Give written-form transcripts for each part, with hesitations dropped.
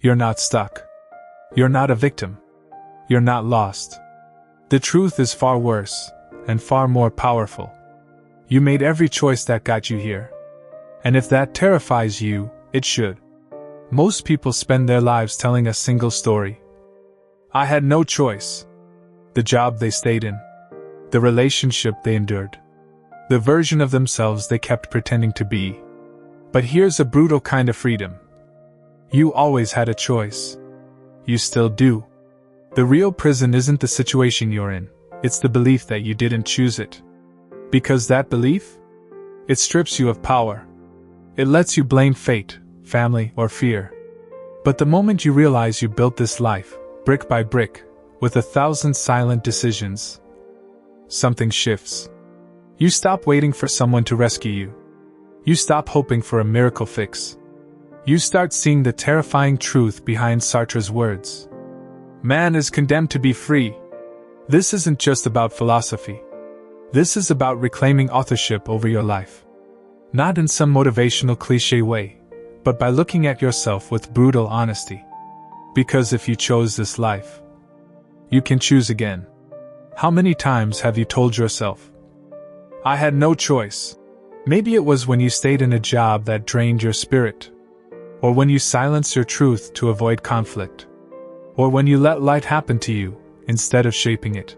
You're not stuck. You're not a victim. You're not lost. The truth is far worse, and far more powerful. You made every choice that got you here. And if that terrifies you, it should. Most people spend their lives telling a single story. I had no choice. The job they stayed in. The relationship they endured. The version of themselves they kept pretending to be. But here's a brutal kind of freedom. You always had a choice. You still do. The real prison isn't the situation you're in, it's the belief that you didn't choose it. Because that belief? It strips you of power. It lets you blame fate, family, or fear. But the moment you realize you built this life, brick by brick, with 1,000 silent decisions, something shifts. You stop waiting for someone to rescue you. You stop hoping for a miracle fix. You start seeing the terrifying truth behind Sartre's words. Man is condemned to be free. This isn't just about philosophy. This is about reclaiming authorship over your life. Not in some motivational cliché way, but by looking at yourself with brutal honesty. Because if you chose this life, you can choose again. How many times have you told yourself, I had no choice? Maybe it was when you stayed in a job that drained your spirit. Or when you silenced your truth to avoid conflict. Or when you let light happen to you, instead of shaping it.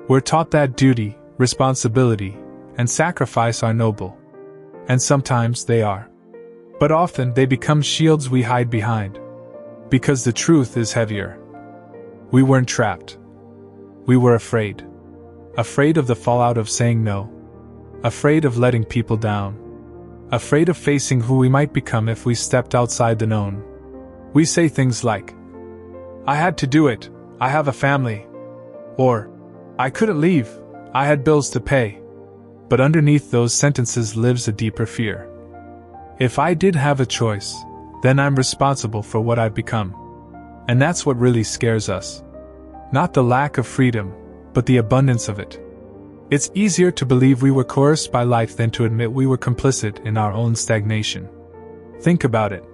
We're taught that duty, responsibility, and sacrifice are noble. And sometimes they are. But often they become shields we hide behind. Because the truth is heavier. We weren't trapped. We were afraid. Afraid of the fallout of saying no. Afraid of letting people down. Afraid of facing who we might become if we stepped outside the known. We say things like, I had to do it, I have a family. Or, I couldn't leave, I had bills to pay. But underneath those sentences lives a deeper fear. If I did have a choice, then I'm responsible for what I've become. And that's what really scares us. Not the lack of freedom, but the abundance of it. It's easier to believe we were coerced by life than to admit we were complicit in our own stagnation. Think about it.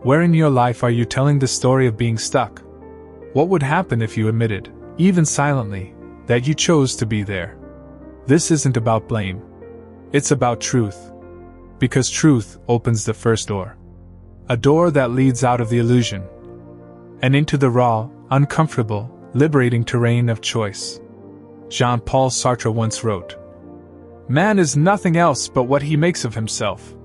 Where in your life are you telling the story of being stuck? What would happen if you admitted, even silently, that you chose to be there? This isn't about blame. It's about truth. Because truth opens the first door. A door that leads out of the illusion. And into the raw, uncomfortable, liberating terrain of choice. Jean-Paul Sartre once wrote, Man is nothing else but what he makes of himself.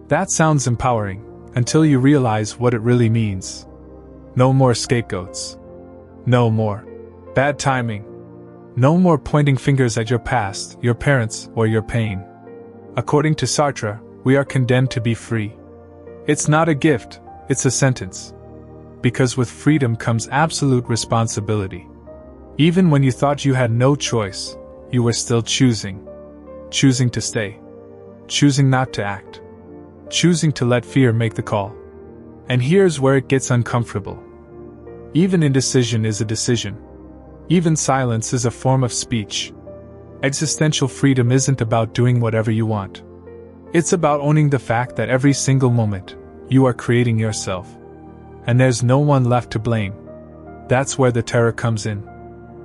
That sounds empowering, until you realize what it really means. No more scapegoats. No more bad timing. No more pointing fingers at your past, your parents, or your pain. According to Sartre, we are condemned to be free. It's not a gift, it's a sentence. Because with freedom comes absolute responsibility. Even when you thought you had no choice, you were still choosing. Choosing to stay. Choosing not to act. Choosing to let fear make the call. And here's where it gets uncomfortable. Even indecision is a decision. Even silence is a form of speech. Existential freedom isn't about doing whatever you want. It's about owning the fact that every single moment, you are creating yourself. And there's no one left to blame. That's where the terror comes in.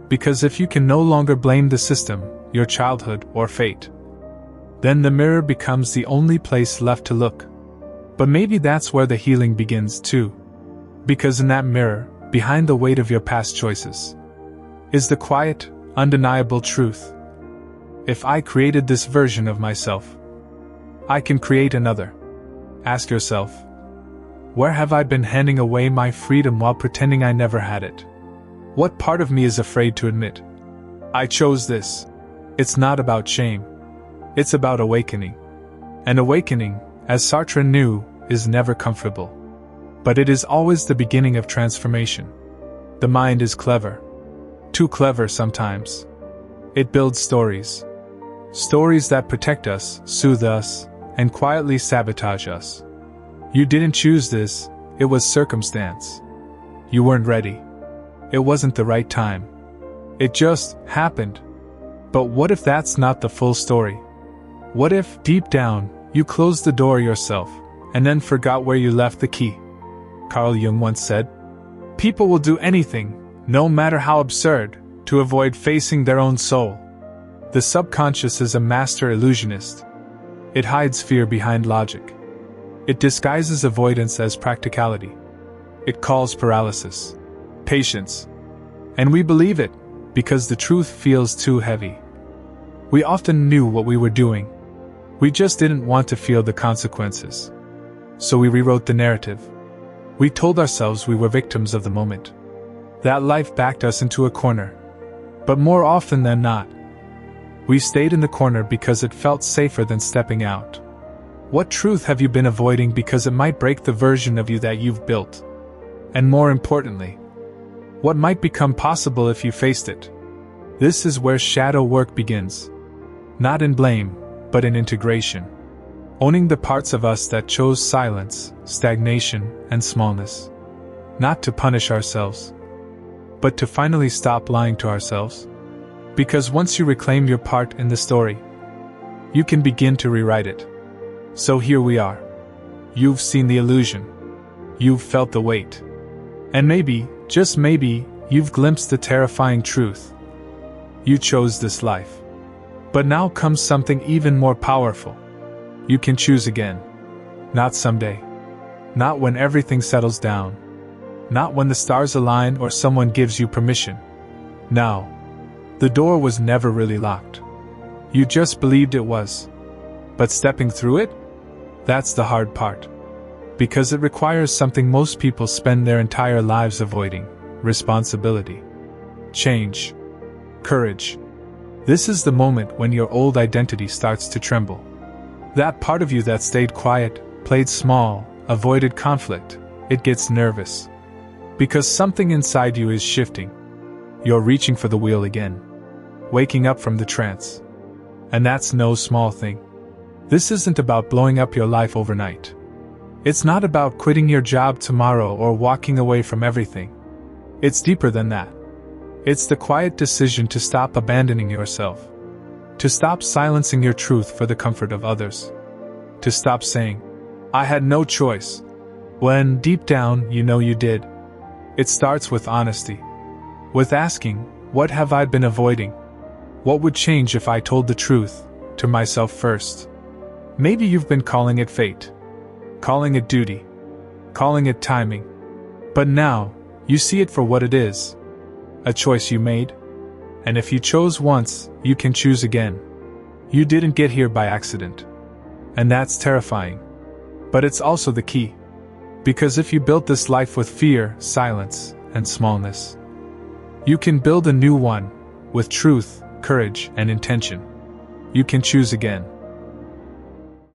Because if you can no longer blame the system, your childhood, or fate, then the mirror becomes the only place left to look. But maybe that's where the healing begins too. Because in that mirror, behind the weight of your past choices, is the quiet, undeniable truth. If I created this version of myself, I can create another. Ask yourself, where have I been handing away my freedom while pretending I never had it? What part of me is afraid to admit, I chose this? It's not about shame. It's about awakening. And awakening, as Sartre knew, is never comfortable. But it is always the beginning of transformation. The mind is clever. Too clever sometimes. It builds stories. Stories that protect us, soothe us, and quietly sabotage us. You didn't choose this, it was circumstance. You weren't ready. It wasn't the right time. It just happened. But what if that's not the full story? What if, deep down, you closed the door yourself, and then forgot where you left the key? Carl Jung once said. People will do anything, no matter how absurd, to avoid facing their own soul. The subconscious is a master illusionist. It hides fear behind logic. It disguises avoidance as practicality. It calls paralysis patience. And we believe it, because the truth feels too heavy. We often knew what we were doing. We just didn't want to feel the consequences. So we rewrote the narrative. We told ourselves we were victims of the moment. That life backed us into a corner. But more often than not, we stayed in the corner because it felt safer than stepping out. What truth have you been avoiding because it might break the version of you that you've built? And more importantly, what might become possible if you faced it? This is where shadow work begins. Not in blame, but in integration. Owning the parts of us that chose silence, stagnation, and smallness. Not to punish ourselves, but to finally stop lying to ourselves. Because once you reclaim your part in the story, you can begin to rewrite it. So here we are. You've seen the illusion. You've felt the weight. And maybe, just maybe, you've glimpsed the terrifying truth. You chose this life. But now comes something even more powerful. You can choose again. Not someday. Not when everything settles down. Not when the stars align or someone gives you permission. Now. The door was never really locked. You just believed it was. But stepping through it? That's the hard part. Because it requires something most people spend their entire lives avoiding: responsibility, change, courage. This is the moment when your old identity starts to tremble. That part of you that stayed quiet, played small, avoided conflict, it gets nervous. Because something inside you is shifting. You're reaching for the wheel again. Waking up from the trance. And that's no small thing. This isn't about blowing up your life overnight. It's not about quitting your job tomorrow or walking away from everything. It's deeper than that. It's the quiet decision to stop abandoning yourself. To stop silencing your truth for the comfort of others. To stop saying, "I had no choice," when deep down you know you did. It starts with honesty. With asking, what have I been avoiding? What would change if I told the truth, to myself first? Maybe you've been calling it fate. Calling it duty. Calling it timing. But now, you see it for what it is. A choice you made. And if you chose once, you can choose again. You didn't get here by accident. And that's terrifying. But it's also the key. Because if you built this life with fear, silence, and smallness, you can build a new one, with truth, courage, and intention. You can choose again.